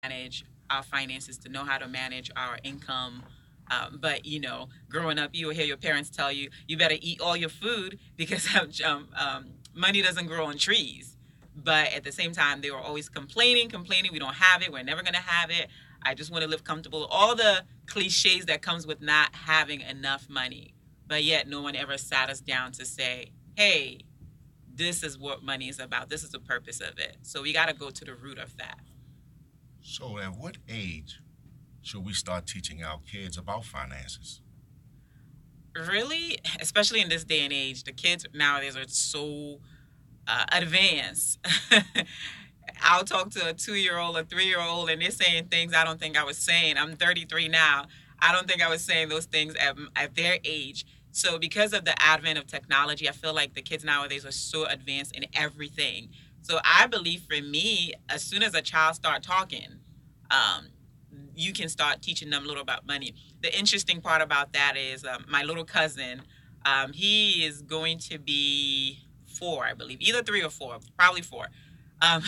manage our finances, to know how to manage our income. But growing up, you will hear your parents tell you, you better eat all your food because money doesn't grow on trees. But at the same time, they were always complaining, we don't have it, we're never going to have it. I just want to live comfortable. All the cliches that comes with not having enough money. But yet no one ever sat us down to say, hey, this is what money is about. This is the purpose of it. So we got to go to the root of that. So, at what age should we start teaching our kids about finances? Really, especially in this day and age, the kids nowadays are so advanced. I'll talk to a 2 year old, a 3 year old, and they're saying things I don't think I was saying. I'm 33 now. I don't think I was saying those things at their age. So, because of the advent of technology, I feel like the kids nowadays are so advanced in everything. So, I believe for me, as soon as a child start talking, um, you can start teaching them a little about money. The interesting part about that is my little cousin, he is going to be 4, I believe, either 3 or 4, probably 4. Um,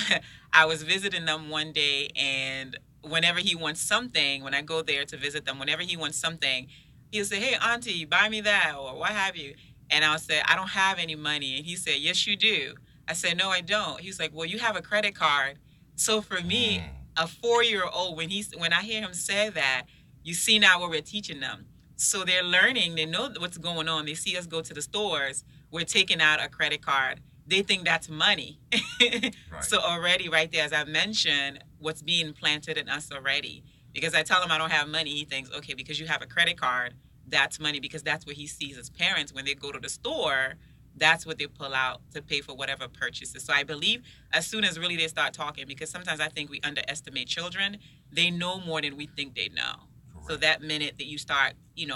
I was visiting them one day, and whenever he wants something, when I go there to visit them, whenever he wants something, he'll say, "Hey, Auntie, buy me that," or what have you. And I'll say, "I don't have any money." And he said, "Yes, you do." I said, "No, I don't." He's like, "Well, you have a credit card." So for me, Mm, a 4 year old, when I hear him say that, you see now what we're teaching them. So they're learning, they know what's going on. They see us go to the stores, we're taking out a credit card. They think that's money. right. So already right there, as I mentioned, what's being planted in us already. Because I tell him I don't have money, he thinks, okay, because you have a credit card, that's money, because that's what he sees as parents when they go to the store. That's what they pull out to pay for whatever purchases. So I believe as soon as really they start talking, because sometimes I think we underestimate children, they know more than we think they know. So Correct. that minute that you start,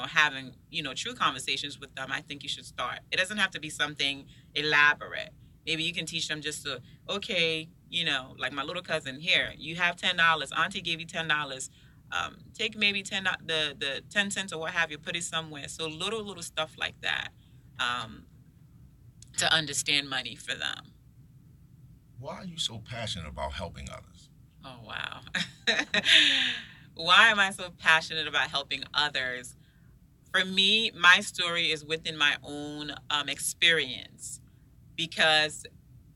having, true conversations with them, I think you should start. It doesn't have to be something elaborate. Maybe you can teach them just to, okay, like my little cousin here, you have $10. Auntie gave you $10. Take maybe the 10 cents or what have you, put it somewhere. So little stuff like that. Um, to understand money for them. Why are you so passionate about helping others? Oh, wow. Why am I so passionate about helping others? For me, my story is within my own experience because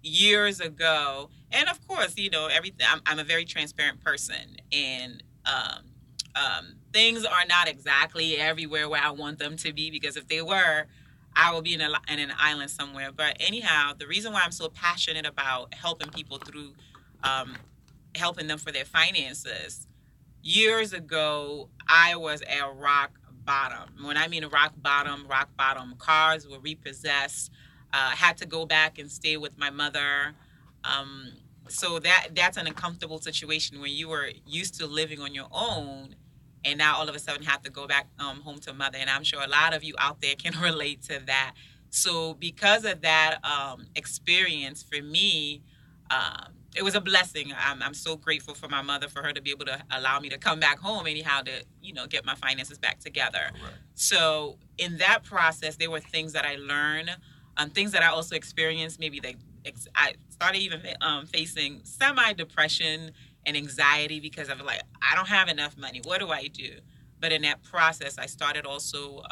years ago, and of course, everything, I'm a very transparent person, and things are not exactly everywhere where I want them to be, because if they were, I would be in an island somewhere. But anyhow, the reason why I'm so passionate about helping people through um, helping them for their finances, years ago, I was at rock bottom. When I mean rock bottom, cars were repossessed. Had to go back and stay with my mother. Um, so that's an uncomfortable situation when you were used to living on your own, and now all of a sudden have to go back home to mother. And I'm sure a lot of you out there can relate to that. So because of that experience, for me, it was a blessing. I'm so grateful for my mother, for her to be able to allow me to come back home anyhow, to get my finances back together. Correct. So in that process, there were things that I learned, things that I also experienced. Maybe I started even facing semi depression and anxiety because of, like, I don't have enough money. What do I do? But in that process, I started also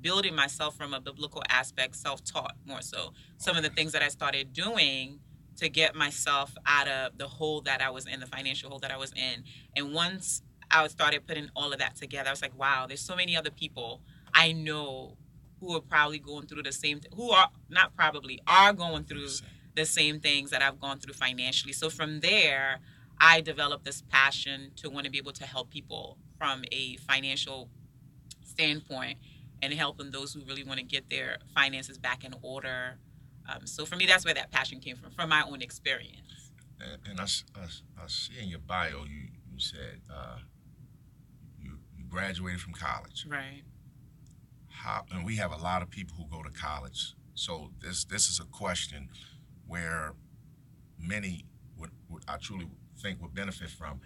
building myself from a biblical aspect, self taught more so. Some of the Okay. things that I started doing to get myself out of the hole that I was in, the financial hole that I was in. And once I started putting all of that together, I was like, wow, there's so many other people I know who are probably going through the same, who are not probably, are going Through the through same. the same things that I've gone through financially. So from there, I developed this passion to want to be able to help people from a financial standpoint, and helping those who really want to get their finances back in order. So for me, that's where that passion came from my own experience. And I see in your bio you said you graduated from college. Right. How, and we have a lot of people who go to college. So this is a question where many would I truly think would benefit from.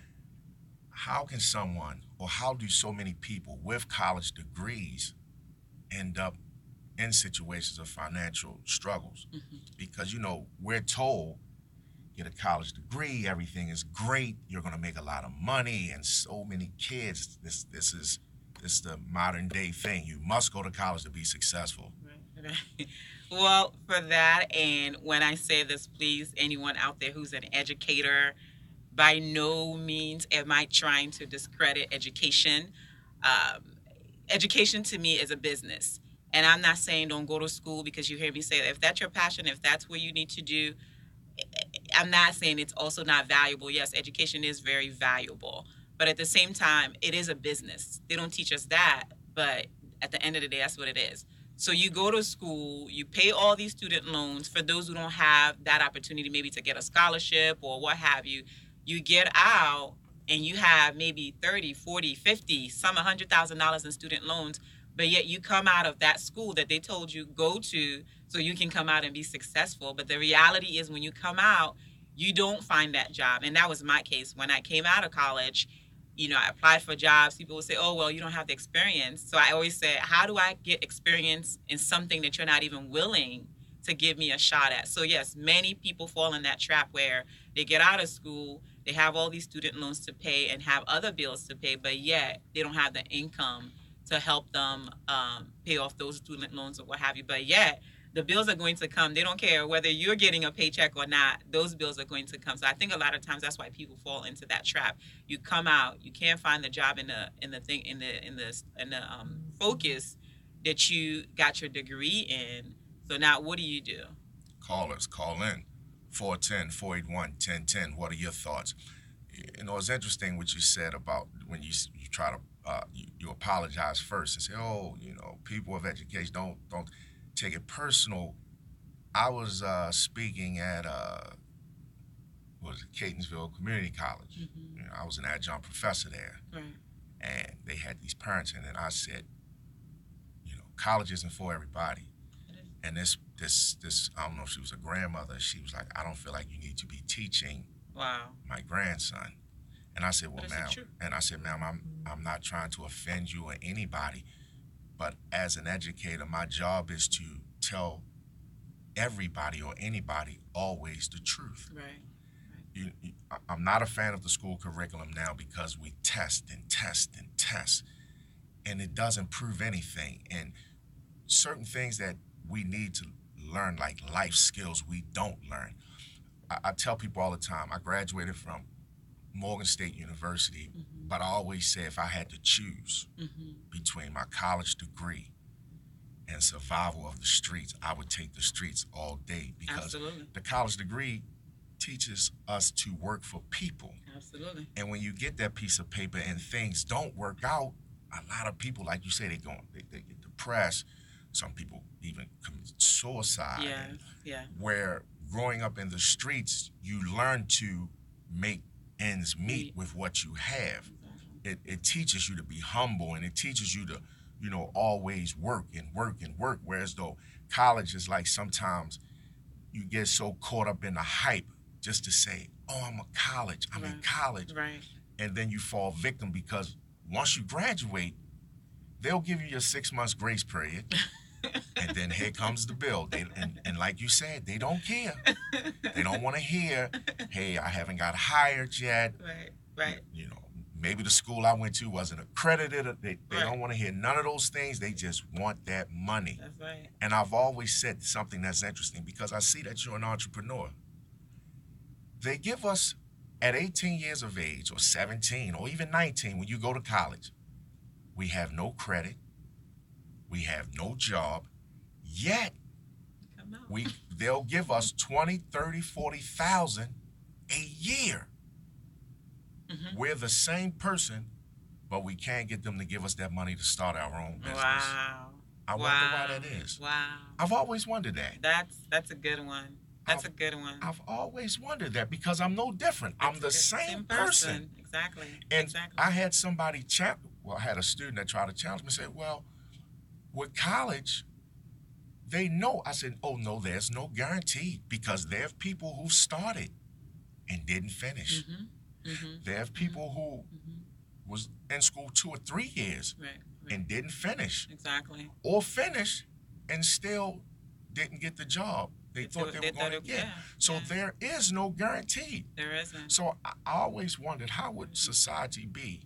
How can someone, or how do so many people with college degrees end up in situations of financial struggles? Hmm. Because we're told get a college degree, everything is great, you're going to make a lot of money, and so many kids, this is the modern day thing. You must go to college to be successful. Right, right. Well, for that, and when I say this, please, anyone out there who's an educator, by no means am I trying to discredit education. Um, Education to me is a business. And I'm not saying don't go to school, because you hear me say that if that's your passion, if that's what you need to do, I'm not saying it's also not valuable. Yes, education is very valuable, but at the same time, it is a business. They don't teach us that, but at the end of the day, that's what it is. So you go to school, you pay all these student loans for those who don't have that opportunity, maybe to get a scholarship or what have you. You get out and you have maybe 30, 40, 50, some $100,000 in student loans, but yet you come out of that school that they told you go to so you can come out and be successful. But the reality is, when you come out, you don't find that job. And that was my case. When I came out of college, I applied for jobs. People would say, oh, well, you don't have the experience. So I always say, how do I get experience in something that you're not even willing to give me a shot at? So yes, many people fall in that trap where they get out of school, they have all these student loans to pay and have other bills to pay, but yet they don't have the income to help them pay off those student loans or what have you. But yet the bills are going to come. They don't care whether you're getting a paycheck or not. Those bills are going to come. So I think a lot of times that's why people fall into that trap. You come out, you can't find the job in the focus that you got your degree in. So now what do you do? Callers, call in. 410-481-1010. What are your thoughts? It's interesting what you said about when you try to you apologize first and say, oh, people of education don't take it personal. I was speaking at what was it, Catonsville Community College. Mm-hmm. I was an adjunct professor there, Right. and they had these parents in, and I said, college isn't for everybody. And this I don't know if she was a grandmother. She was like, I don't feel like you need to be teaching Wow. my grandson. And I said, well, But is ma'am, it true? and I said, ma'am, I'm not trying to offend you or anybody, but as an educator, my job is to tell everybody or anybody always the truth. Right. I'm not a fan of the school curriculum now because we test and test and test, and it doesn't prove anything. And certain things that we need to learn, like life skills, we don't learn. I tell people all the time, I graduated from Morgan State University, Mm-hmm. but I always say if I had to choose Mm-hmm. between my college degree and survival of the streets, I would take the streets all day, because Absolutely. the college degree teaches us to work for people. Absolutely. And when you get that piece of paper and things don't work out, a lot of people, like you say, they get depressed. Some people even commit suicide. Yeah. Yeah. Where growing up in the streets, you learn to make ends meet with what you have. It teaches you to be humble, and it teaches you to, always work and work and work. Whereas though college is like, sometimes you get so caught up in the hype just to say, oh, I'm Right. in college. Right. And then you fall victim, because once you graduate, they'll give you your 6 months grace period. And then here comes the bill. And like you said, they don't care. They don't want to hear, hey, I haven't got hired yet. Right. Right. Maybe the school I went to wasn't accredited. They Right. don't want to hear none of those things. They just want that money. That's right. And I've always said something that's interesting, because I see that you're an entrepreneur. They give us, at 18 years of age, or 17, or even 19, when you go to college, we have no credit. We have no job, yet Come out. they'll give us 20, 30, 40,000 a year. Mm-hmm. We're the same person, but we can't get them to give us that money to start our own business. Wow. I wonder why that is. Wow. I've always wondered that. That's a good one. That's a good one. I've always wondered that, because I'm no different. I'm the same person. Exactly. And exactly. I had somebody I had a student that tried to challenge me and said, well, with college, they know. I said, oh, no, there's no guarantee, because there are people who started and didn't finish. Mm-hmm. Mm-hmm. There are people who Mm-hmm. was in school 2 or 3 years Right. Right. and didn't finish, Exactly. or finished and still didn't get the job. they thought they were going to get. Yeah, So yeah. there is no guarantee. There isn't. So I always wondered, how would society be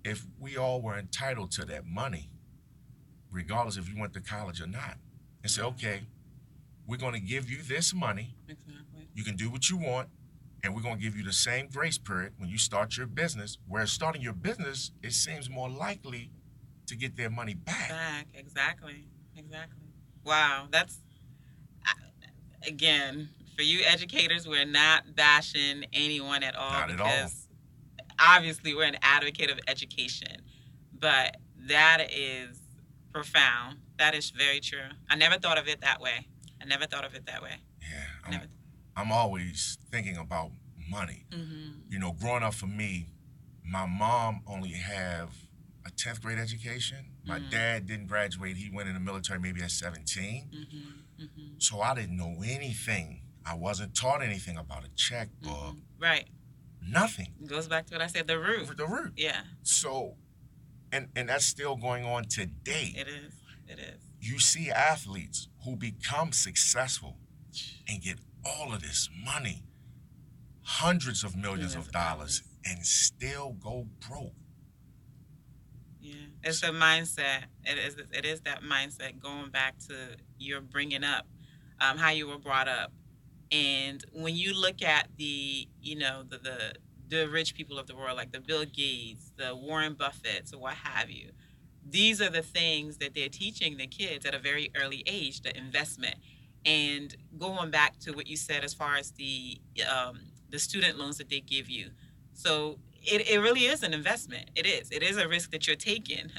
if we all were entitled to that money, regardless if you went to college or not, and say, okay, we're going to give you this money. Exactly. You can do what you want, and we're going to give you the same grace period when you start your business. Whereas starting your business, it seems more likely to get their money back. Exactly. Exactly. Wow. That's, again, for you educators, we're not bashing anyone at all. Not at all. Because obviously we're an advocate of education. But that is profound. That is very true. I never thought of it that way. Yeah, I'm always thinking about money. You know, growing up for me, my mom only have a 10th grade education. My dad didn't graduate. He went in the military maybe at 17. So I didn't know anything. I wasn't taught anything about a checkbook. Right. Nothing. It goes back to what I said, the root. The root. Yeah. So, and that's still going on today. It is. You see athletes who become successful and get all of this money, hundreds of millions of dollars, and still go broke. Yeah, it's the mindset. It is that mindset, going back to your bringing up, how you were brought up. And when you look at the, the rich people of the world, like the Bill Gates, the Warren Buffetts, or what have you, these are the things that they're teaching the kids at a very early age, the investment. And going back to what you said as far as the student loans that they give you. So it really is an investment. It is a risk that you're taking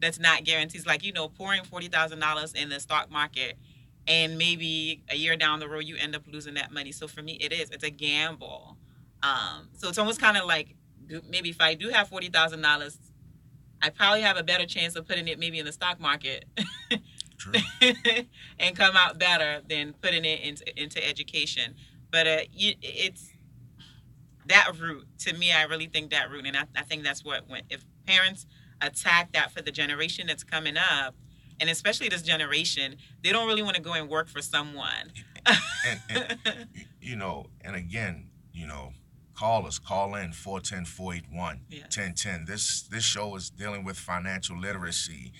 that's not guaranteed. It's like, pouring $40,000 in the stock market, and maybe a year down the road you end up losing that money. So for me, it's a gamble. So it's almost kind of like, maybe if I do have $40,000, I probably have a better chance of putting it maybe in the stock market True. and come out better than putting it into education. But it's that root. To me, I really think that root. And I think that's if parents attack that for the generation that's coming up, and especially this generation, they don't really want to go and work for someone. And again, call in 410-481-1010. This show is dealing with financial literacy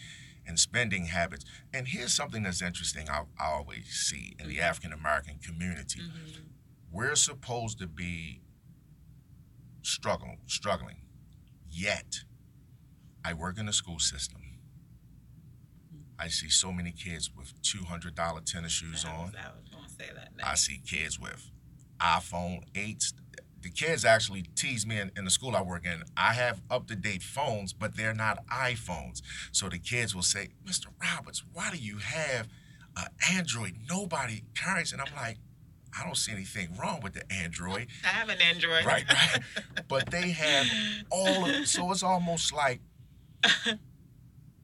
and spending habits. And here's something that's interesting I always see in the African American community. We're supposed to be struggling. Yet, I work in the school system. I see so many kids with $200 tennis shoes on. I was going to say that. I see kids with iPhone 8s. The kids actually tease me in the school I work in. I have up-to-date phones, but they're not iPhones. So the kids will say, Mr. Roberts, why do you have an Android? Nobody carries it. And I'm like, I don't see anything wrong with the Android. I have an Android. Right. But they have all of it. So it's almost like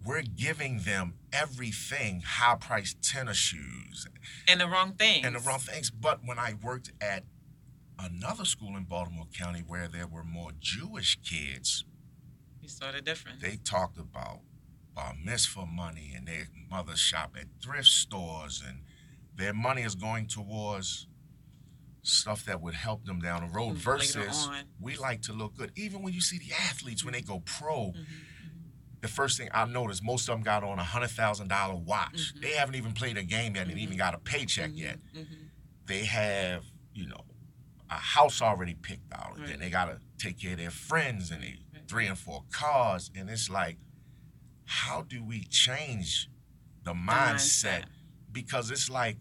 we're giving them everything, high-priced tennis shoes. And the wrong things. But when I worked at another school in Baltimore County where there were more Jewish kids, you saw the difference. They talked about bar mitzvah money, and their mothers shop at thrift stores, and their money is going towards stuff that would help them down the road versus we like to look good. Even when you see the athletes, when they go pro, the first thing I noticed, most of them got on a $100,000 watch. They haven't even played a game yet and even got a paycheck yet. They have, a house already picked out. And then they got to take care of their friends, and they 3 and 4 cars. And it's like, how do we change the mindset? Because it's like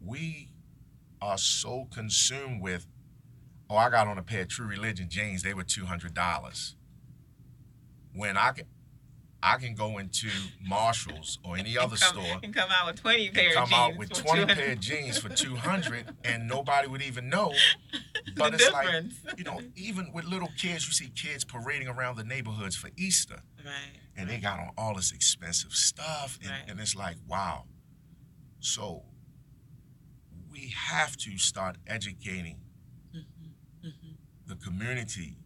we are so consumed with, I got on a pair of True Religion jeans. They were $200. When I can go into Marshall's or any other store and come out with 20 pair of jeans. Come out with 20 pair of jeans for $200, and nobody would even know. But it's difference. Like, even with little kids, you see kids parading around the neighborhoods for Easter. Right. And they got on all this expensive stuff, and it's like, wow. So we have to start educating the community,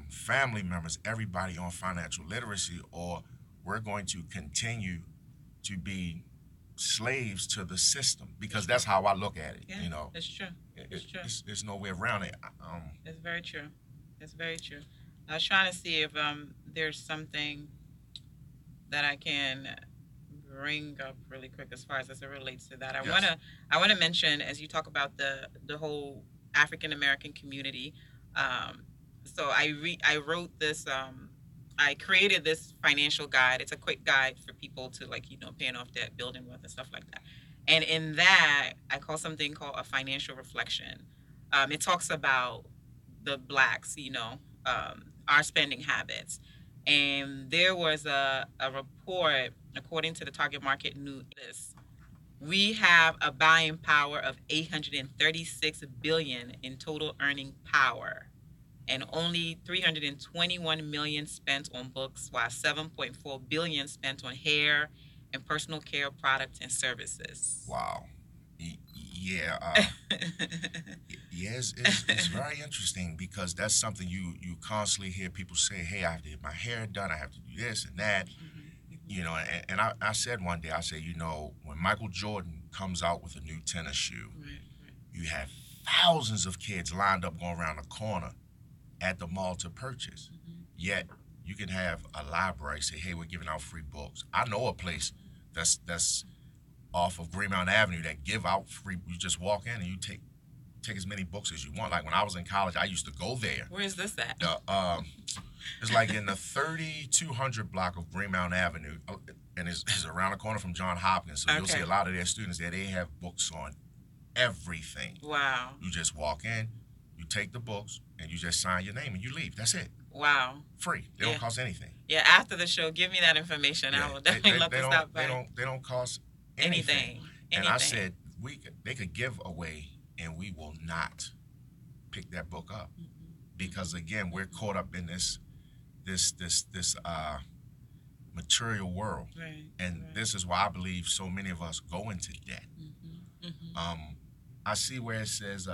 family members, everybody on financial literacy, or we're going to continue to be slaves to the system, because that's how I look at it. Yeah, You know, it's true. It's true. It's no way around it. It's very true. It's very true. I was trying to see if there's something that I can bring up really quick as far as it relates to that. Yes. I wanna mention, as you talk about the whole African American community. Um, so I wrote this. I created this financial guide. It's a quick guide for people to, like, paying off debt, building wealth, and stuff like that. And in that, I call something called a financial reflection. It talks about the blacks, our spending habits. And there was a report, according to the Target Market News, we have a buying power of 836 billion in total earning power, and only 321 million spent on books, while 7.4 billion spent on hair and personal care products and services. Wow. Yeah. Yeah, it's very interesting, because that's something you constantly hear people say. Hey, I have to get my hair done. I have to do this and that. You know, and I said one day, I said, when Michael Jordan comes out with a new tennis shoe, Right. you have thousands of kids lined up going around the corner at the mall to purchase. Yet you can have a library say, "Hey, we're giving out free books." I know a place that's off of Greenmount Avenue that give out free. You just walk in and you take as many books as you want. Like when I was in college, I used to go there. Where is this at? It's like in the 3200 block of Greenmount Avenue, and it's around the corner from John Hopkins. So you'll see a lot of their students there. They have books on everything. Wow. You just walk in, you take the books, and you just sign your name and you leave. That's it. Wow. Free. They don't cost anything. Yeah, after the show, give me that information. Yeah, I will definitely love to stop by. They don't cost anything. And I said they could give away, and we will not pick that book up, because again, we're caught up in this material world, Right. and Right. this is why I believe so many of us go into debt. I see where it says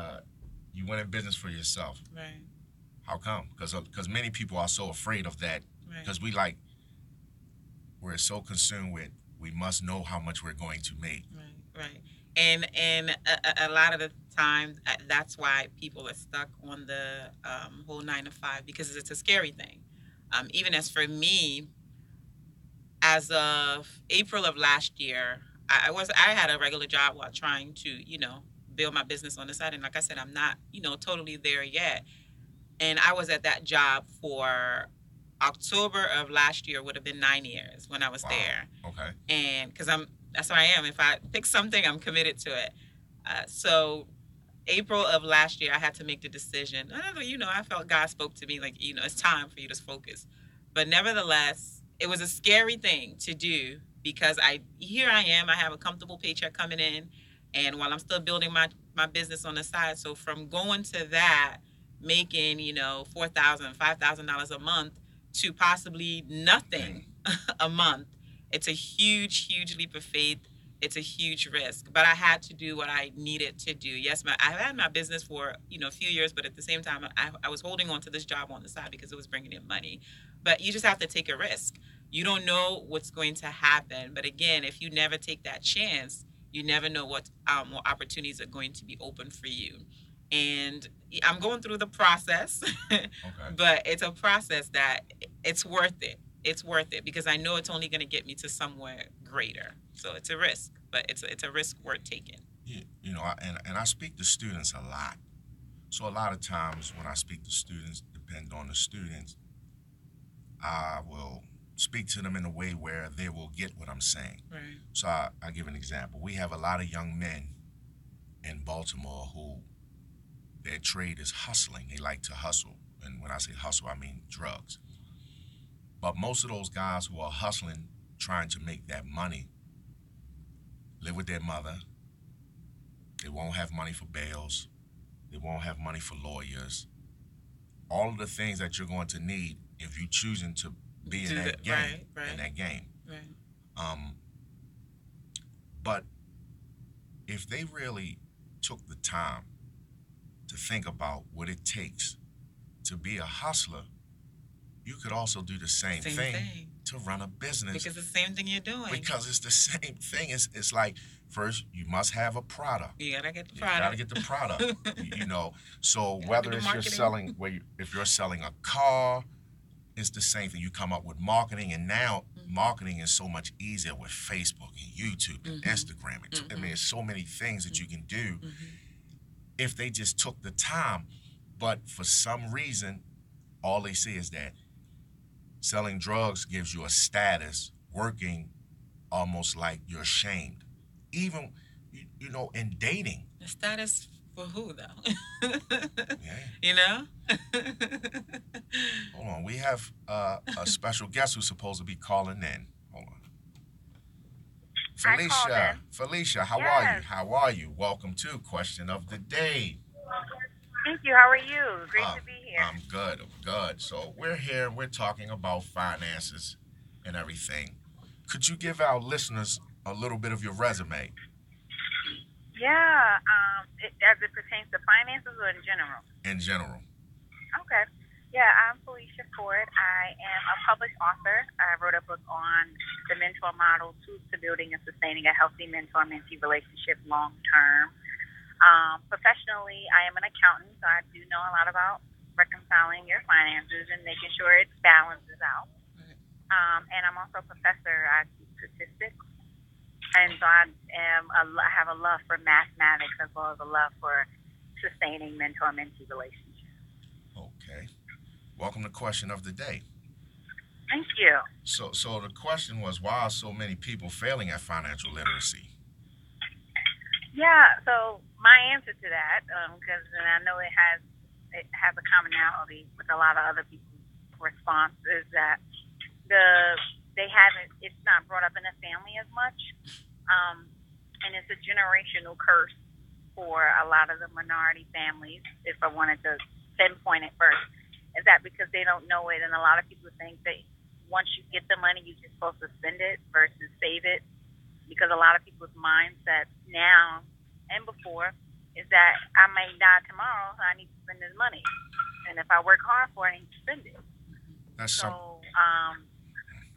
you went in business for yourself. Right. How come? Because many people are so afraid of that, Right. because we're so consumed with, we must know how much we're going to make. Right. And a lot of the time, that's why people are stuck on the whole 9 to 5, because it's a scary thing. Even as for me, as of April of last year, I had a regular job while trying to build my business on the side, and like I said, I'm not totally there yet. And I was at that job for October of last year, would have been 9 years when I was there. Okay. And because that's what I am. If I pick something, I'm committed to it. So April of last year, I had to make the decision. I felt God spoke to me like, it's time for you to focus. But nevertheless, it was a scary thing to do, because here I am. I have a comfortable paycheck coming in, and while I'm still building my business on the side. So from going to that, making $4,000, $5,000 a month, to possibly nothing a month, it's a huge leap of faith. It's a huge risk, but I had to do what I needed to do. Yes, I had my business for a few years, but at the same time, I was holding on to this job on the side because it was bringing in money. But you just have to take a risk. You don't know what's going to happen, but again, if you never take that chance, you never know what opportunities are going to be open for you. And I'm going through the process, Okay. but it's a process that it's worth it. It's worth it, because I know it's only going to get me to somewhere greater. So it's a risk, but it's a risk worth taking. Yeah, and I speak to students a lot. So a lot of times when I speak to students, depend on the students, I will speak to them in a way where they will get what I'm saying. Right. So I give an example. We have a lot of young men in Baltimore who their trade is hustling. They like to hustle. And when I say hustle, I mean drugs. But most of those guys who are hustling, trying to make that money, live with their mother. They won't have money for bails. They won't have money for lawyers. All of the things that you're going to need if you're choosing to be in that game. Right. In that game. Right. But if they really took the time to think about what it takes to be a hustler, you could also do the same Same thing thing. to run a business Because it's the same thing you're doing. because it's the same thing. It's like first you must have a product. You gotta get the You got to product. get the product. You know, so Gotta do whether the it's you're marketing. selling, if you're selling a car, it's the same thing. You come up with marketing, and now marketing is so much easier with Facebook and YouTube and Instagram. I mean, there's so many things that you can do if they just took the time. But for some reason, all they see is that selling drugs gives you a status, working almost like you're ashamed. Even, in dating. The status for who though? Yeah. You know? Hold on. We have a special guest who's supposed to be calling in. Hold on. I called Felicia. in. Felicia, how are you? Yes. How are you? Welcome to Question of the Day. Thank you. How are you? Great Um, to be here. I'm good. I'm good. So we're here. We're talking about finances and everything. Could you give our listeners a little bit of your resume Yeah. As it pertains to finances or in general? in general? Okay. Yeah, I'm Felicia Ford. I am a published author. I wrote a book on the mentor model, tools to building and sustaining a healthy mentor-mentee relationship long term. Professionally, I am an accountant, so I do know a lot about reconciling your finances and making sure it balances out. And I'm also a professor. I teach statistics, and so I have a love for mathematics as well as a love for sustaining mentor-mentee relationships. Okay. Welcome to Question of the Day. Thank you. So the question was, why are so many people failing at financial literacy? Yeah. So my answer to that, because I know it has a commonality with a lot of other people's response, is that it's not brought up in the family as much, and it's a generational curse for a lot of the minority families. If I wanted to pinpoint it first, is that because they don't know it, and a lot of people think that once you get the money, you're just supposed to spend it versus save it. Because a lot of people's mindset now and before is that I may die tomorrow, so I need to spend this money, and if I work hard for it, I need to spend it. That's some. So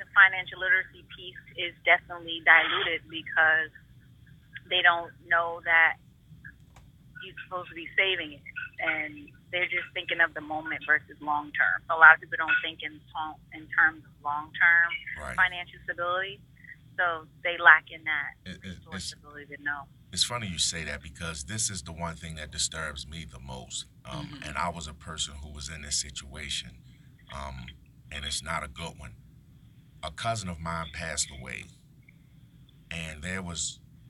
the financial literacy piece is definitely diluted because they don't know that you're supposed to be saving it, and they're just thinking of the moment versus long term. So a lot of people don't think in terms of long term Right. financial stability, so they lack in that It's ability to know. it's funny you say that because this is the one thing that disturbs me the most. And I was a person who was in this situation, and it's not a good one. A cousin of mine passed away, and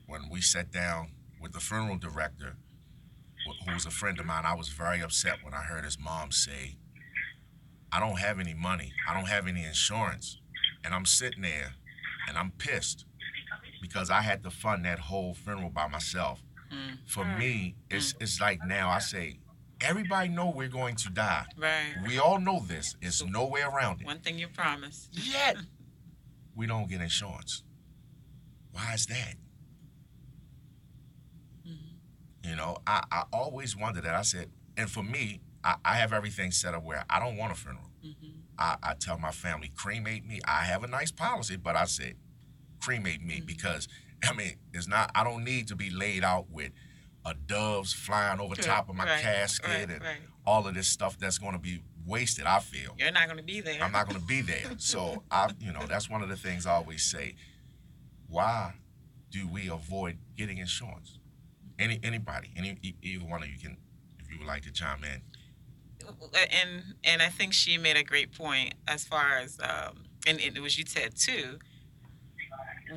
when we sat down with the funeral director, who was a friend of mine, I was very upset when I heard his mom say, I don't have any money, I don't have any insurance. And I'm sitting there and I'm pissed because I had to fund that whole funeral by myself. For me, it's like now I say, everybody know we're going to die. Right. We all know this. It's no way around it. One thing you promised. Yet, we don't get insurance. Why is that? I always wondered that. I said, and for me, I have everything set up where I don't want a funeral. I tell my family, cremate me. I have a nice policy, but I said, cremate me because, it's not, I don't need to be laid out with doves flying over top of my casket and all of this stuff that's going to be wasted, I feel. You're not going to be there. I'm not going to be there. So, that's one of the things I always say. Why do we avoid getting insurance? Anybody, either one of you can, if you would like to chime in. And I think she made a great point as far as and it was you said too.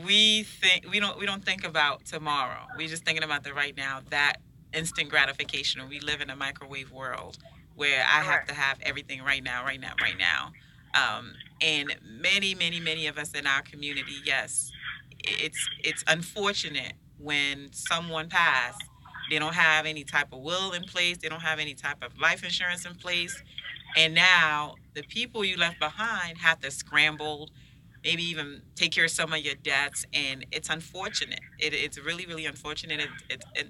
We don't think about tomorrow. We're just thinking about the right now. That instant gratification. We live in a microwave world where I have to have everything right now, right now, right now. And many of us in our community, yes, it's unfortunate when someone passed. They don't have any type of will in place. They don't have any type of life insurance in place. And now the people you left behind have to scramble, maybe even take care of some of your debts. And it's unfortunate. It's really, really unfortunate.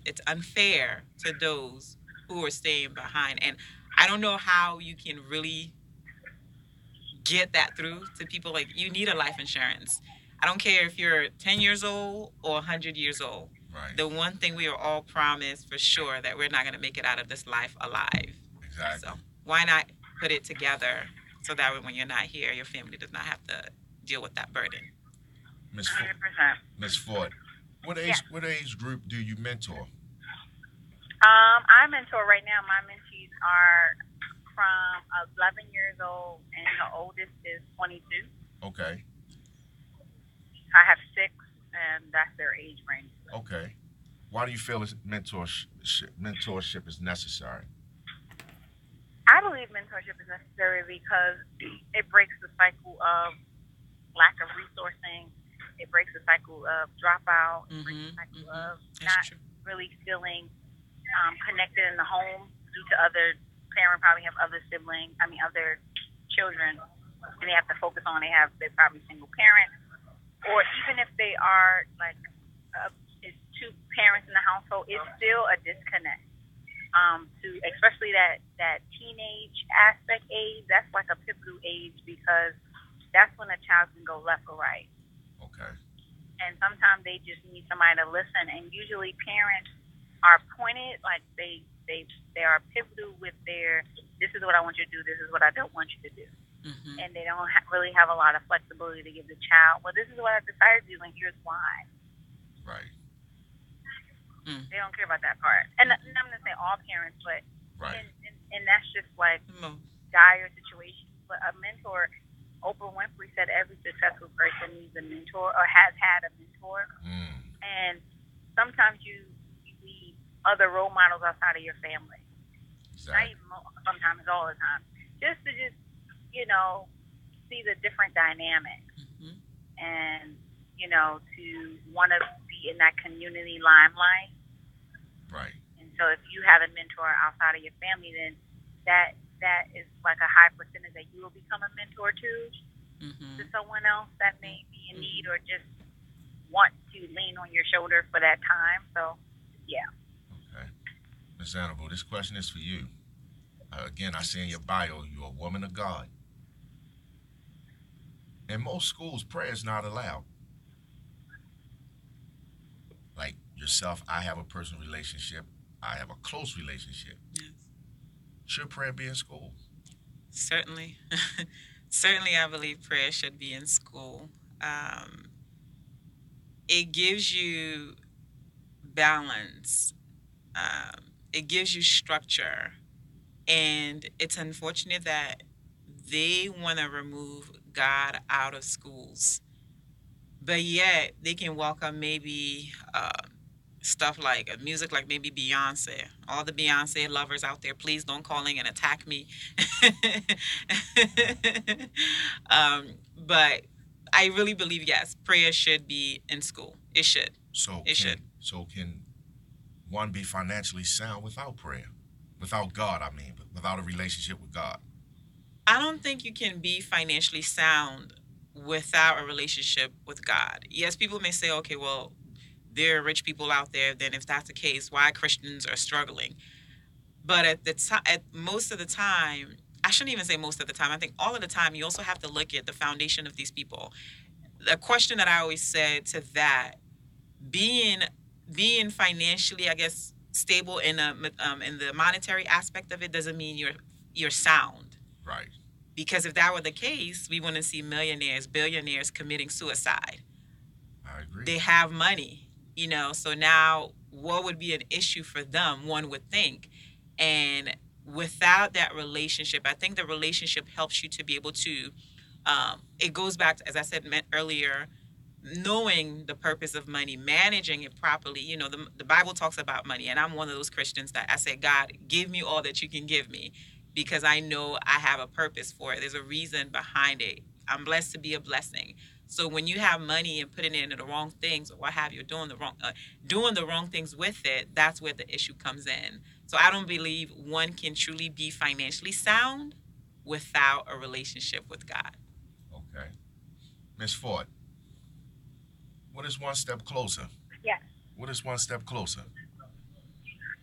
It's unfair to those who are staying behind. And I don't know how you can really get that through to people. Like, you need a life insurance. I don't care if you're 10 years old or 100 years old. Right. The one thing we are all promised for sure that we're not going to make it out of this life alive. Exactly. So why not put it together so that when you're not here, your family does not have to deal with that burden. Miss Ford. 100%. Miss Ford, what age? Yeah. What age group do you mentor? I mentor right now. My mentees are from 11 years old, and the oldest is 22. Okay. I have 6, and that's their age range. Okay. Why do you feel mentorship is necessary? I believe mentorship is necessary because it breaks the cycle of lack of resourcing. It breaks the cycle of dropout. It breaks the cycle of not really feeling connected in the home due to other parents probably have other siblings. Other children, and they have to focus on. They're probably single parents, or even if they are like it's 2 parents in the household, it's still a disconnect. Especially that teenage aspect age, that's like a pivotal age because that's when a child can go left or right. Okay. And sometimes they just need somebody to listen. And usually parents are pointed, like they are pivotal with this is what I want you to do, this is what I don't want you to do. Mm-hmm. And they don't really have a lot of flexibility to give the child, well, this is what I decided to do, and here's why. Right. They don't care about that part. And I'm going to say all parents, but right. And that's just like dire situations. But a mentor, Oprah Winfrey said every successful person needs a mentor or has had a mentor. And sometimes you need other role models outside of your family. Exactly. Not even sometimes, all the time. Just to see the different dynamics. Mm-hmm. And, to want to be in that community limelight. Right. And so if you have a mentor outside of your family, then that is like a high percentage that you will become a mentor to someone else that may be in need or just want to lean on your shoulder for that time. So, yeah. Okay. Ms. Zainabu, this question is for you. Again, I see in your bio, you're a woman of God. In most schools, prayer is not allowed. Like yourself, I have a personal relationship. I have a close relationship. Yes. Should prayer be in school? Certainly. Certainly, I believe prayer should be in school. It gives you balance. It gives you structure. And it's unfortunate that they want to remove God out of schools. But yet, they can welcome maybe stuff like music, like maybe Beyonce. All the Beyonce lovers out there, please don't call in and attack me. But I really believe, yes, prayer should be in school. It should. So can one be financially sound without prayer? Without God, but without a relationship with God? I don't think you can be financially sound without a relationship with God. Yes, people may say, okay, well, there are rich people out there, then if that's the case, why Christians are struggling? But at most of the time, I shouldn't even say most of the time, I think all of the time, you also have to look at the foundation of these people. The question that I always said to that, being financially, I guess, stable in the monetary aspect of it doesn't mean you're sound. Right. Because if that were the case, we wouldn't see millionaires, billionaires committing suicide. I agree. They have money, so now what would be an issue for them, one would think. And without that relationship, I think the relationship helps you to be able to, it goes back to, as I said earlier, knowing the purpose of money, managing it properly. The Bible talks about money, and I'm one of those Christians that I say, God, give me all that you can give me, because I know I have a purpose for it. There's a reason behind it. I'm blessed to be a blessing. So when you have money and putting it into the wrong things, or what have you, doing the wrong things with it, that's where the issue comes in. So I don't believe one can truly be financially sound without a relationship with God. Okay. Ms. Ford, what is one step closer? Yes. What is one step closer?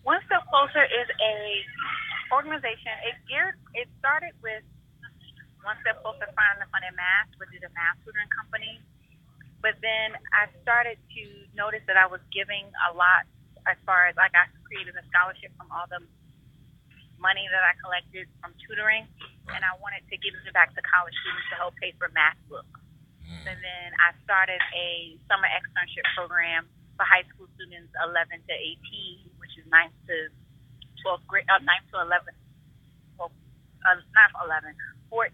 One Step Closer is a organization. It started with One Step Closer, finding in math, but did a math tutoring company. But then I started to notice that I was giving a lot as far as, like, I created a scholarship from all the money that I collected from tutoring, and I wanted to give it back to college students to help pay for math books. And then I started a summer externship program for high school students 11 to 18, which is 9th to 12th grade, 9th to 11th, well, not 11, 14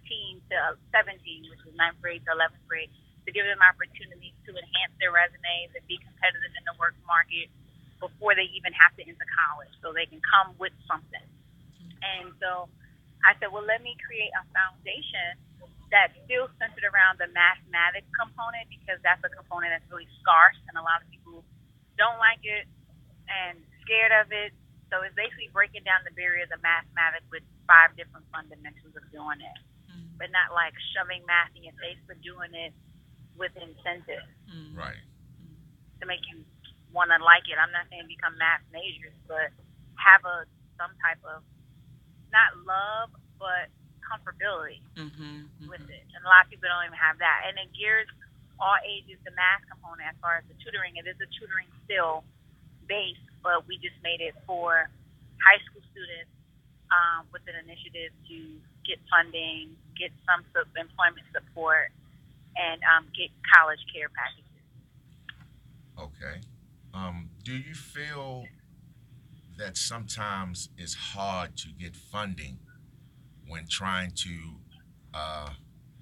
to 17, which is 9th grade to 11th grade, to give them opportunities to enhance their resumes and be competitive in the work market before they even have to enter college, so they can come with something. And so I said, well, let me create a foundation that's still centered around the mathematics component, because that's a component that's really scarce and a lot of people don't like it and scared of it. So it's basically breaking down the barriers of mathematics with 5 different fundamentals of doing it, but not like shoving math in your face, but doing it with incentive. Right. To make you want to like it. I'm not saying become math majors, but have some type of, not love, but comfortability with it. And a lot of people don't even have that. And it gears all ages, the math component, as far as the tutoring. It is a tutoring still base, but we just made it for high school students with an initiative to get funding, get some employment support, and get college care packages. Okay. Do you feel that sometimes it's hard to get funding when trying to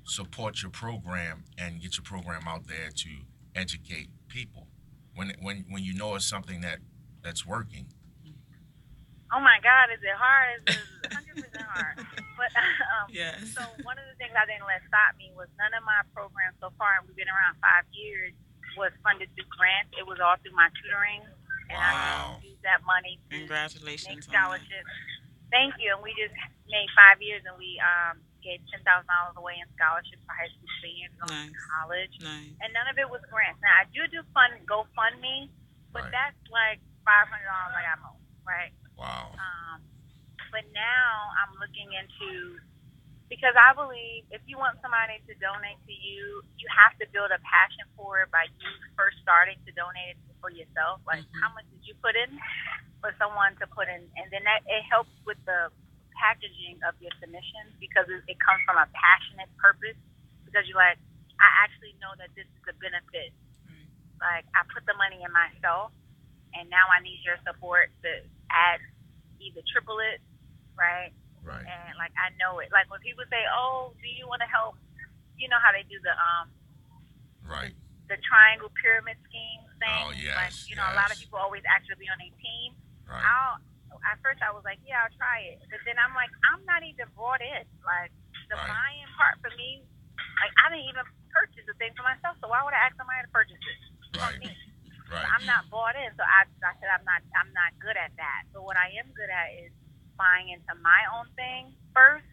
support your program and get your program out there to educate people? When you know it's something that's working. Oh my God, is it hard? It's 100% hard. But Yes. So one of the things I didn't let stop me was none of my programs so far, and we've been around 5 years, was funded through grants. It was all through my tutoring, and I used that money to Congratulations make on that. scholarships. Thank you. And we just made 5 years, and we gave $10,000 away in scholarships for high school seniors going to college. Nice. And none of it was grants. Now I do GoFundMe, but that's like $500 I got more, right? Wow. But now I'm looking into, because I believe if you want somebody to donate to you, you have to build a passion for it by you first starting to donate it for yourself. Like, how much did you put in for someone to put in? And then it helps with the packaging of your submission, because it comes from a passionate purpose, because you're like, I actually know that this is a benefit. Like, I put the money in myself, and now I need your support to add, either triple it, right? Right. And like, I know it. Like when people say, "Oh, do you want to help?" You know how they do the right. the triangle pyramid scheme thing. Oh yes. Like, you know, a lot of people always ask to be on a team. Right. At first I was like, yeah, I'll try it, but then I'm like, I'm not even bought in. Like the buying part for me, like I didn't even purchase the thing for myself, so why would I ask somebody to purchase it for me? Right. So I'm not bought in, so I said I'm not good at that. But what I am good at is buying into my own thing first,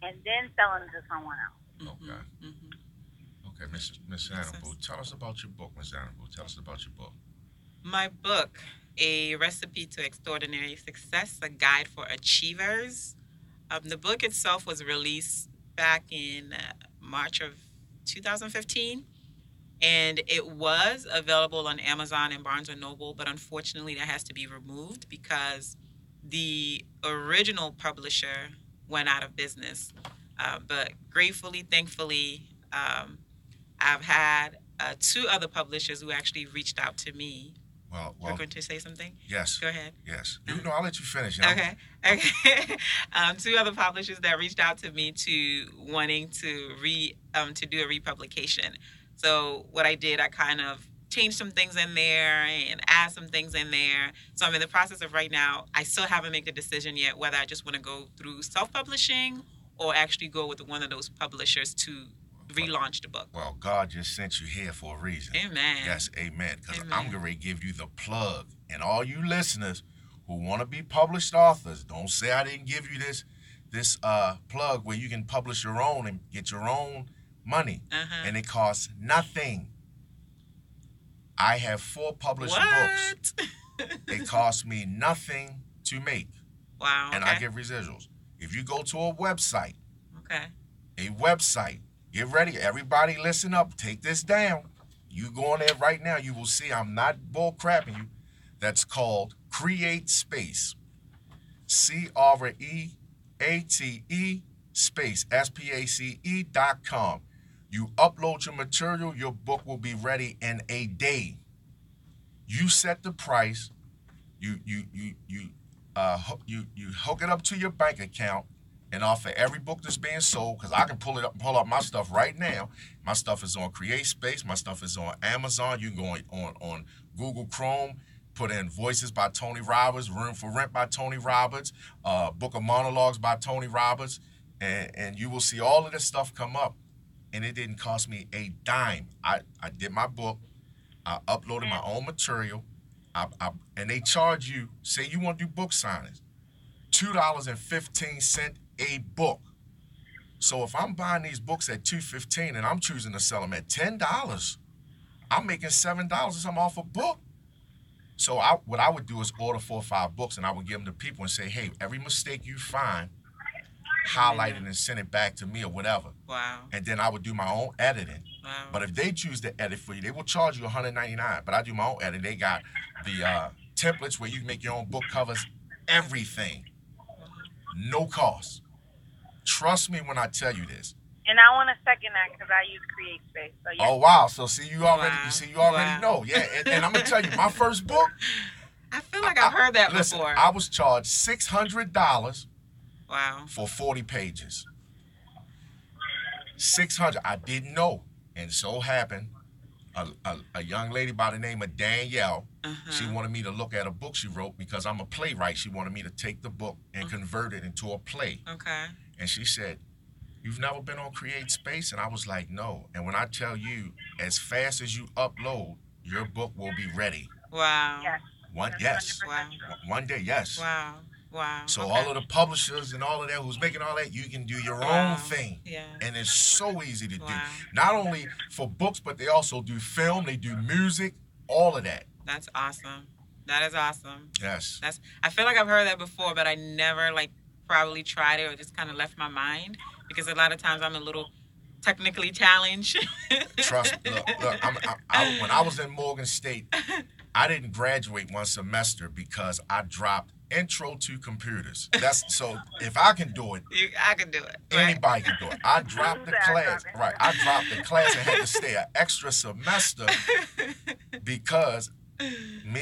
and then selling to someone else. Okay. Okay, Miss Zainabu, tell us about your book, Miss Zainabu. Tell us about your book. My book, A Recipe to Extraordinary Success, a Guide for Achievers. The book itself was released back in March of 2015. And it was available on Amazon and Barnes & Noble, but unfortunately that has to be removed because the original publisher went out of business. But gratefully, thankfully, I've had 2 other publishers who actually reached out to me. Well, You're going to say something? Yes. Go ahead. Yes. No, I'll let you finish. Okay. 2 other publishers that reached out to me to wanting to do a republication. So what I did, I kind of changed some things in there and add some things in there. So I'm in the process of right now, I still haven't made the decision yet whether I just want to go through self-publishing or actually go with one of those publishers to relaunch the book. Well, God just sent you here for a reason. Amen. Yes, amen. Because I'm going to give you the plug. And all you listeners who want to be published authors, don't say I didn't give you this plug where you can publish your own and get your own money. And it costs nothing. I have 4 published books. It costs me nothing to make. Wow. And I get residuals. If you go to a website, Get ready. Everybody listen up. Take this down. You go on there right now. You will see I'm not bull crapping you. That's called Create Space. CREATE space SPACE.com. You upload your material, your book will be ready in a day. You set the price. You hook it up to your bank account, and off of every book that's being sold, because I can pull up my stuff right now. My stuff is on Create Space. My stuff is on Amazon. You can go on Google Chrome. Put in Voices by Tony Roberts, Room for Rent by Tony Roberts, Book of Monologues by Tony Roberts, and you will see all of this stuff come up. And it didn't cost me a dime. I did my book. I uploaded my own material. And they charge you, say you want to do book signings, $2.15 a book. So if I'm buying these books at $2.15 and I'm choosing to sell them at $10, I'm making $7 or something off a book. So what I would do is order 4 or 5 books, and I would give them to people and say, hey, every mistake you find, highlight it and send it back to me or whatever. Wow. And then I would do my own editing. Wow. But if they choose to edit for you, they will charge you $199. But I do my own editing. They got the templates where you can make your own book covers, everything. No cost. Trust me when I tell you this. And I want to second that because I use Create Space. So yes. Oh wow! So see, you already know. Yeah, and I'm gonna tell you, my first book. I feel like I've heard that before. I was charged $600. Wow. For 40 pages. $600. I didn't know, and so happened, a young lady by the name of Danielle. She wanted me to look at a book she wrote because I'm a playwright. She wanted me to take the book and convert it into a play. Okay. And she said, "You've never been on Create Space?" And I was like, "No." And when I tell you, as fast as you upload, your book will be ready. Wow. Yes. Wow. One day, yes. Wow. Wow. So okay. all of the publishers and all of that who's making all that, you can do your own thing. Yeah. And it's so easy to do. Wow. Not only for books, but they also do film, they do music, all of that. That's awesome. That is awesome. Yes. I feel like I've heard that before, but I never probably tried it or just kind of left my mind because a lot of times I'm a little technically challenged. Trust me. Look, when I was in Morgan State, I didn't graduate one semester because I dropped Intro to Computers. So if I can do it, I can do it. Anybody can do it. I dropped the class. Right. I dropped the class and had to stay an extra semester because I'm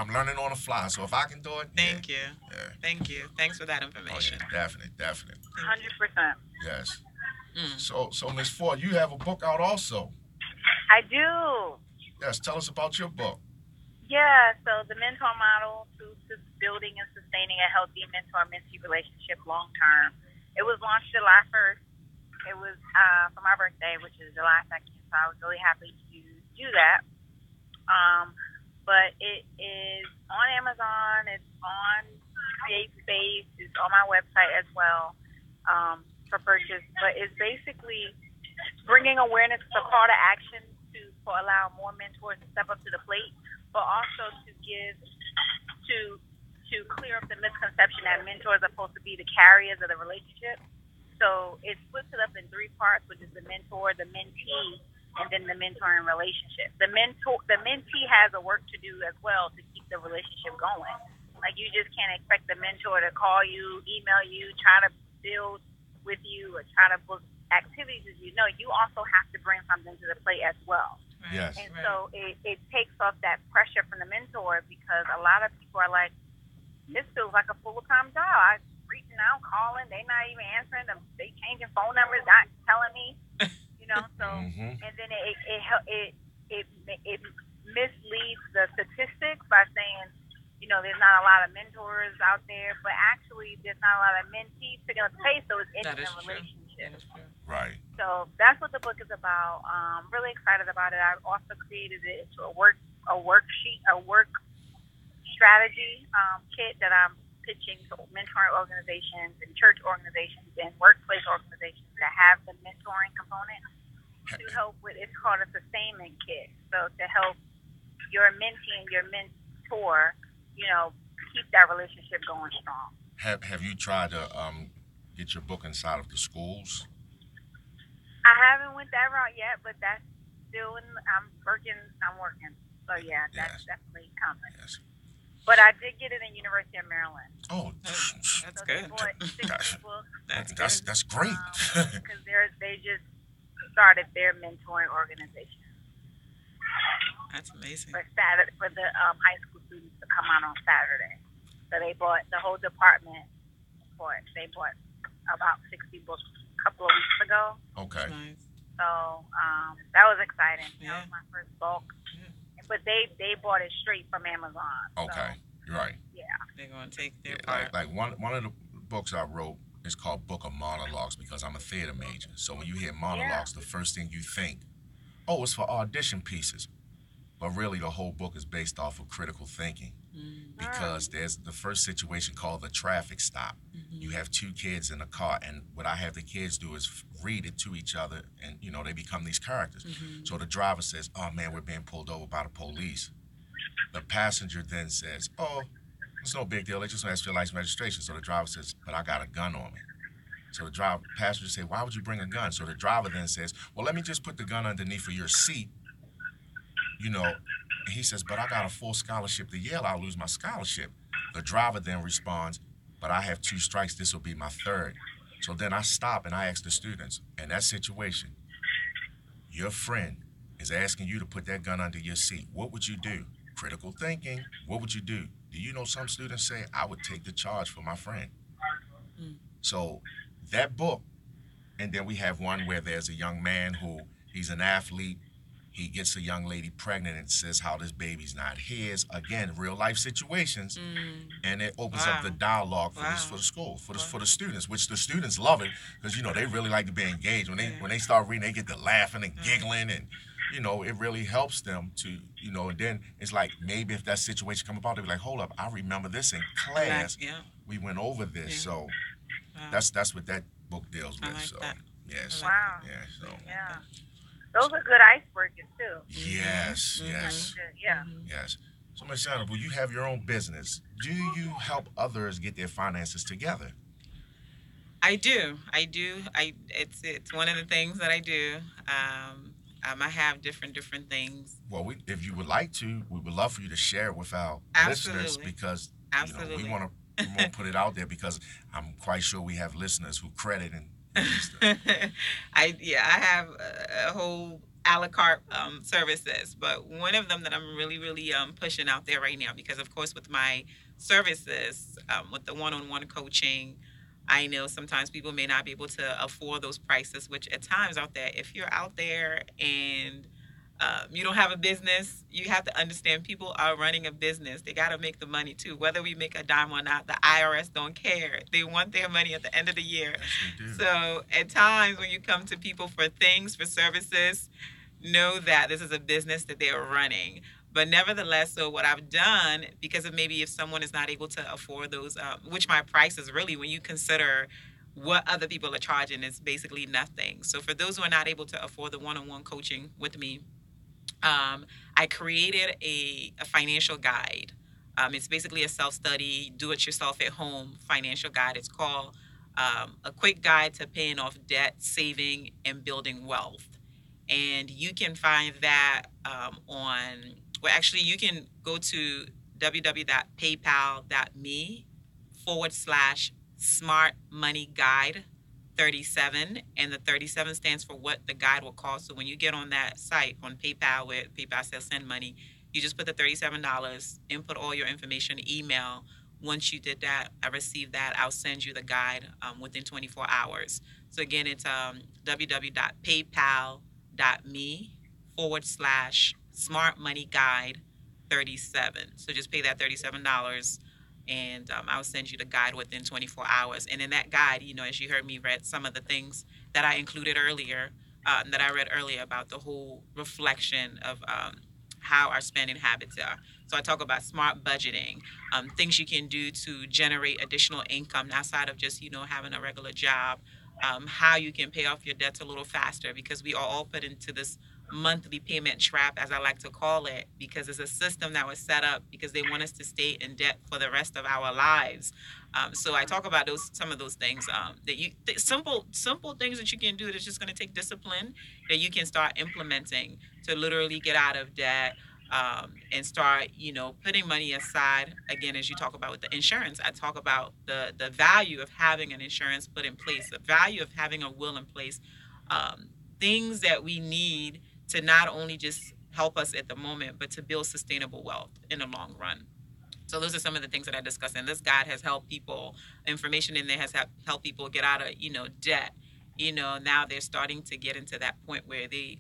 learning on the fly. So if I can do it, Thank you. Thanks for that information. Oh, yeah, definitely. 100%. Yes. So Ms. Ford, you have a book out also. I do. Yes, tell us about your book. Yeah, so the mentor model to building and sustaining a healthy mentor-mentee relationship long term. It was launched July 1st. It was for my birthday, which is July 2nd, so I was really happy to do that. But it is on Amazon, it's on Create Space, it's on my website as well for purchase. But it's basically bringing awareness, it's a call to action to allow more mentors to step up to the plate, but also to clear up the misconception that mentors are supposed to be the carriers of the relationship. So it splits it up in 3 parts, which is the mentor, the mentee, and then the mentoring relationship. The mentee has a work to do as well to keep the relationship going. Like, you just can't expect the mentor to call you, email you, try to build with you, or try to book activities as you know. You also have to bring something to the plate as well. Yes. And so it takes off that pressure from the mentor, because a lot of people are like, this feels like a full-time job. I'm reaching out, calling, they're not even answering them. They changing phone numbers, not telling me, so, and then it misleads the statistics by saying, there's not a lot of mentors out there, but actually there's not a lot of mentees picking up the pace, so it's ending a relationship. Right. So that's what the book is about. I'm really excited about it. I've also created it into a worksheet, a work strategy kit that I'm pitching to mentoring organizations and church organizations and workplace organizations that have the mentoring component to help with. It's called a sustainment kit. So to help your mentee and your mentor, keep that relationship going strong. Have you tried to get your book inside of the schools? I haven't went that route yet, but that's still in. I'm working. I'm working. So yeah, that's Yes. definitely coming. Yes. But I did get it in University of Maryland. Oh, That's So they good. bought 60 that's books That's good. that's great. because they just started their mentoring organization That's amazing. for Saturday for the high school students to come out on Saturday. So they bought the whole department. They bought about 60 books a couple of weeks ago. Okay. Nice. So that was exciting. Yeah. That was my first bulk. Yeah. But they bought it straight from Amazon. Okay. So, You're right. yeah. They're going to take their Yeah, part. like one of the books I wrote is called Book of Monologues because I'm a theater major. So when you hear monologues, the first thing you think, oh, it's for audition pieces. But really, the whole book is based off of critical thinking because there's the first situation called the traffic stop. You have two kids in a car, and what I have the kids do is read it to each other, and they become these characters. So the driver says, "Oh man, we're being pulled over by the police." The passenger then says, "Oh, it's no big deal. They just ask for your license and registration." So the driver says, "But I got a gun on me." So the passenger says, "Why would you bring a gun?" So the driver then says, "Well, let me just put the gun underneath of your seat." And he says, "But I got a full scholarship to Yale. I'll lose my scholarship." The driver then responds, "But I have 2 strikes. This will be my third." So then I stop and I ask the students, in that situation, your friend is asking you to put that gun under your seat. What would you do? Critical thinking. What would you do? Do you know some students say, "I would take the charge for my friend"? So that book, and then we have one where there's a young man who he's an athlete. He gets a young lady pregnant and says how this baby's not his. Again, real life situations, and it opens up the dialogue for this for the school for the students, which the students love it because they really like to be engaged. When they start reading, they get to laughing and giggling, and it really helps them to And then it's like maybe if that situation come about, they're like, "Hold up, I remember this in class. Yeah. We went over this." Yeah. So Wow. that's what that book deals with. I like So that. yes, Wow. yeah. So Yeah. Those are good icebreakers too. yes, yes. Yeah. Yes. So, Ms. Zainabu, you have your own business. Do you help others get their finances together? I do. I do. It's one of the things that I do. I have different things. Well, if you would like to, we would love for you to share it with our listeners Absolutely. because Absolutely. we want to put it out there because I'm quite sure we have listeners who credit and I have a whole a la carte services, but one of them that I'm really pushing out there right now because of course with my services with the one-on-one coaching, I know sometimes people may not be able to afford those prices, which at times out there, if you're out there and you don't have a business, you have to understand people are running a business. They got to make the money too. Whether we make a dime or not, the IRS don't care. They want their money at the end of the year. yes, we do. So at times when you come to people for things, for services, know that this is a business that they're running. But nevertheless, so what I've done, because of maybe if someone is not able to afford those, which my price is really, when you consider what other people are charging, is basically nothing. So for those who are not able to afford the one-on-one coaching with me, I created a financial guide. It's basically a self-study, do-it-yourself at home financial guide. It's called A Quick Guide to Paying Off Debt, Saving, and Building Wealth. And you can find that you can go to www.paypal.me/smart money guide 37, and the 37 stands for what the guide will cost. So when you get on that site on PayPal, where PayPal says send money, you just put the $37, input all your information, email. Once you did that, I received that, I'll send you the guide within 24 hours. So again, it's www.paypal.me/smart money guide 37. So just pay that $37 and I'll send you the guide within 24 hours. And in that guide, as you heard me read some of the things that I included earlier, that I read earlier about the whole reflection of how our spending habits are. So I talk about smart budgeting, things you can do to generate additional income outside of just, having a regular job, how you can pay off your debts a little faster because we are all put into this monthly payment trap, as I like to call it, because it's a system that was set up because they want us to stay in debt for the rest of our lives. So I talk about some of those things, that simple things that you can do that's just going to take discipline, that you can start implementing to literally get out of debt, and start, putting money aside. Again, as you talk about with the insurance, I talk about the value of having an insurance put in place, the value of having a will in place, um, things that we need to not only just help us at the moment, but to build sustainable wealth in the long run. So those are some of the things that I discuss. And this guide has helped people, information in there has helped people get out of, debt. Now they're starting to get into that point where they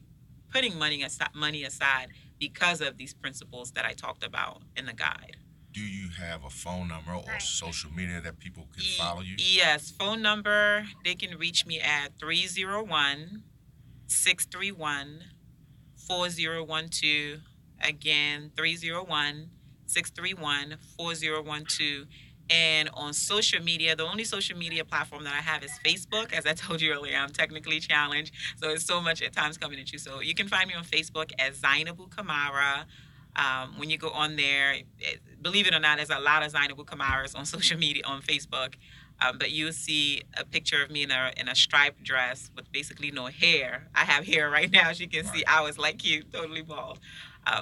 putting money aside because of these principles that I talked about in the guide. Do you have a phone number or social media that people can follow you? Yes, phone number, they can reach me at 301-631-4012. Again, 301-631-4012. And on social media, the only social media platform that I have is Facebook. As I told you earlier, I'm technically challenged, so it's so much at times coming at you. So you can find me on Facebook as Zainabu Kamara. When you go on there, believe it or not, there's a lot of Zainabu Kamaras on social media, on Facebook. But you'll see a picture of me in a striped dress with basically no hair. I have hair right now, as you can see. I was like you, totally bald.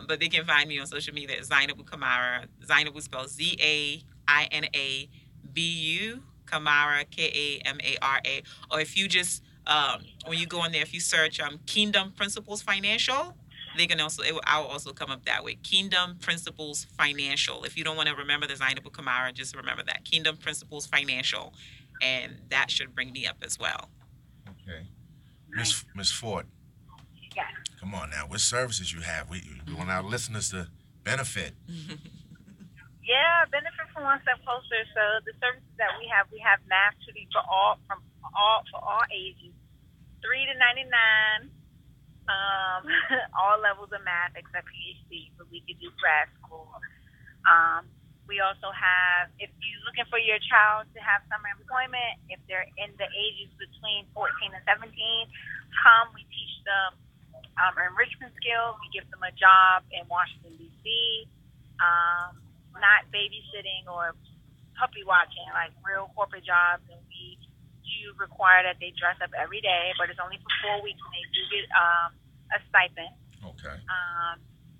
But they can find me on social media at Zainabu Kamara. Zainabu spells Zainabu, Kamara, Kamara. Or if you just, when you go on there, if you search Kingdom Principles Financial, they can also, I will also come up that way. Kingdom Principles Financial. If you don't want to remember the Zainabu Kamara, just remember that Kingdom Principles Financial, and that should bring me up as well. Okay, Miss Ford. Yes. Come on now, what services you have? We want our listeners to benefit. Yeah, benefit from One Step Closer. So the services that we have math tutoring for all ages, 3 to 99. All levels of math except PhD, but we could do grad school. We also have, if you're looking for your child to have summer employment, if they're in the ages between 14 and 17, come. We teach them enrichment skills. We give them a job in Washington, D.C., not babysitting or puppy watching, like real corporate jobs. And we do require that they dress up every day, but it's only for 4 weeks, and they do get a stipend. Okay.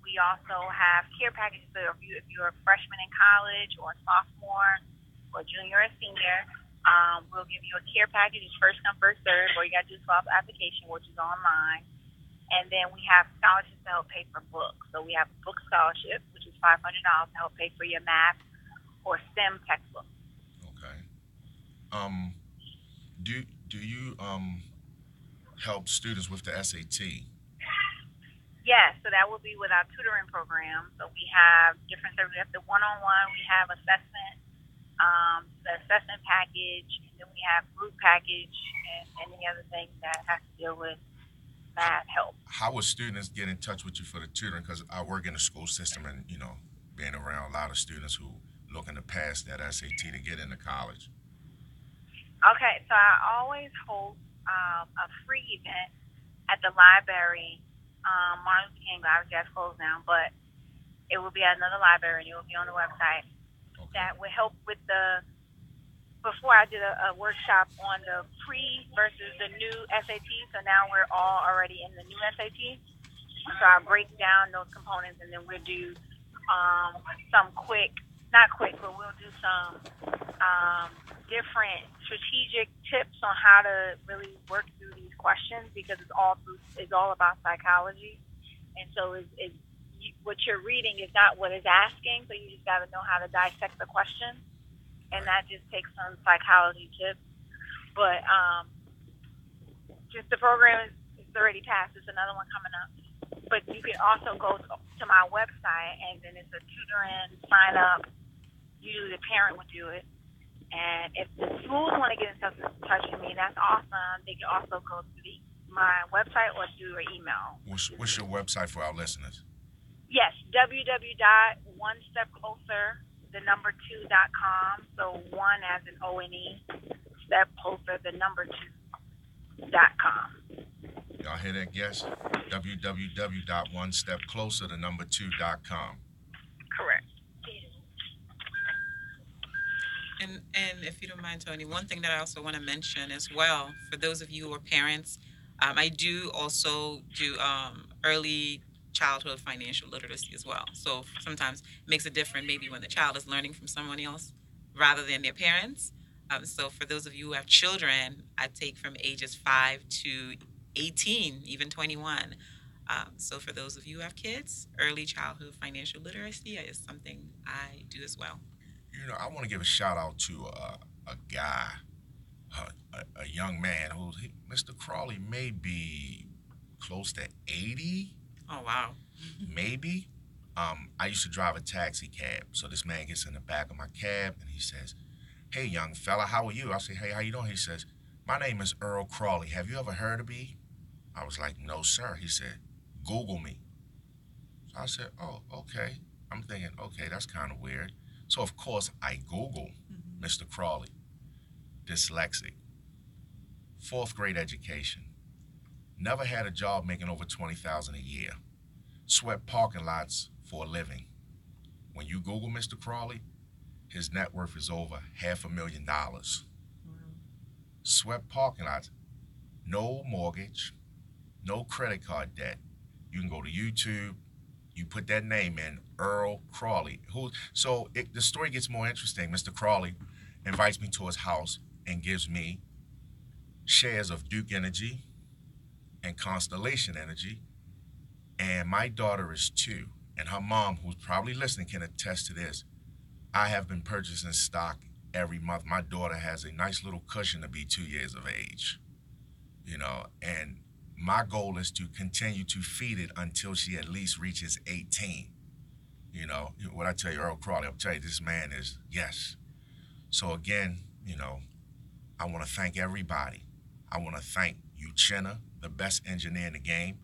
We also have care packages. So if you're a freshman in college or a sophomore or junior or senior, we'll give you a care package. It's first come, first serve, or you got to do a swap application, which is online. And then we have scholarships to help pay for books. So we have a book scholarship, which is $500 to help pay for your math or STEM textbooks. Okay. Do you help students with the SAT? Yes, so that will be with our tutoring program. So we have different services. We have the one-on-one, we have assessment, the assessment package, and then we have group package and any other thing that has to deal with math help. How will students get in touch with you for the tutoring? Because I work in the school system, and being around a lot of students who looking to pass that SAT to get into college. Okay, so I always host a free event at the library. Martin Luther King Library has closed now, but it will be at another library, and it will be on the website. Okay. That will help with before I did a workshop on the pre versus the new SAT, so now we're all already in the new SAT. So I break down those components, and then we'll do some but we'll do some different strategic tips on how to really work through these questions, because it's all about psychology. And so what you're reading is not what it's asking, so you just got to know how to dissect the question, and that just takes some psychology tips. But just the program is already passed. There's another one coming up. But you can also go to my website, and then it's a tutoring sign up. Usually the parent would do it. And if the schools want to get in touch with me, that's awesome. They can also go to my website or through an email. What's your website for our listeners? Yes, www.onestepcloser2.com. So one as in O-N-E, step closer, 2.com. Y'all hear that, guess? www.onestepcloser2.com. Correct. And if you don't mind, Tony, one thing that I also want to mention as well, for those of you who are parents, I do also do early childhood financial literacy as well. So sometimes it makes a difference maybe when the child is learning from someone else rather than their parents. So for those of you who have children, I take from ages 5 to 18, even 21. So for those of you who have kids, early childhood financial literacy is something I do as well. I want to give a shout out to a guy, a young man Mr. Crawley may be close to 80, Oh, wow. maybe. I used to drive a taxi cab, so this man gets in the back of my cab and he says, "Hey, young fella, how are you?" I say, "Hey, how you doing?" He says, "My name is Earl Crawley. Have you ever heard of me?" I was like, "No, sir." He said, "Google me." So I said, "Oh, okay." I'm thinking, okay, that's kind of weird. So of course I Google Mr. Crawley, dyslexic, fourth grade education, never had a job making over 20,000 a year, swept parking lots for a living. When you Google Mr. Crawley, his net worth is over $500,000. Swept parking lots, no mortgage, no credit card debt. You can go to YouTube, you put that name in, Earl Crawley. The story gets more interesting. Mr. Crawley invites me to his house and gives me shares of Duke Energy and Constellation Energy. And my daughter is 2. And her mom, who's probably listening, can attest to this. I have been purchasing stock every month. My daughter has a nice little cushion to be 2 years of age. And my goal is to continue to feed it until she at least reaches 18. What I tell you, Earl Crawley, I'll tell you, this man is, yes. So again, I want to thank everybody. I want to thank Uchenna, the best engineer in the game.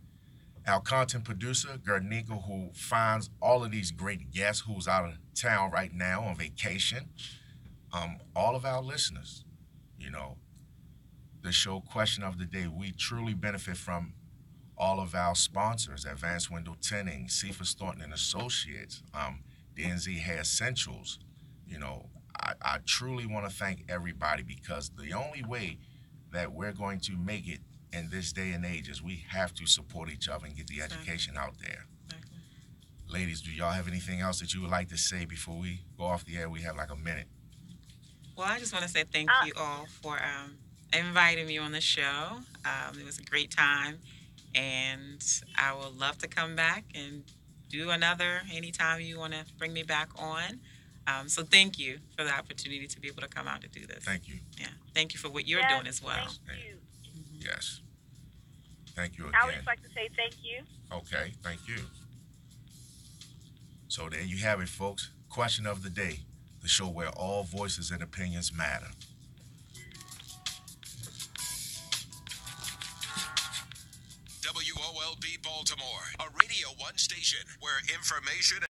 Our content producer, Gernika, who finds all of these great guests who's out of town right now on vacation. All of our listeners, the show Question of the Day, we truly benefit from all of our sponsors, Advanced Window Tinting, Cephas Thornton and Associates, DNZ Hair Essentials. I truly want to thank everybody because the only way that we're going to make it in this day and age is we have to support each other and get the education out there. Exactly. Ladies, do y'all have anything else that you would like to say before we go off the air? We have like a minute. Well, I just want to say thank you all for inviting me on the show. It was a great time, and I would love to come back and do another anytime you want to bring me back on. So thank you for the opportunity to be able to come out to do this. Thank you. Yeah, thank you for what you're Yes, doing as well. Thank you. Yes. Thank you I would again. just like to say thank you. Okay, thank you. So there you have it, folks. Question of the Day, the show where all voices and opinions matter. WOLB Baltimore, a Radio 1 station where information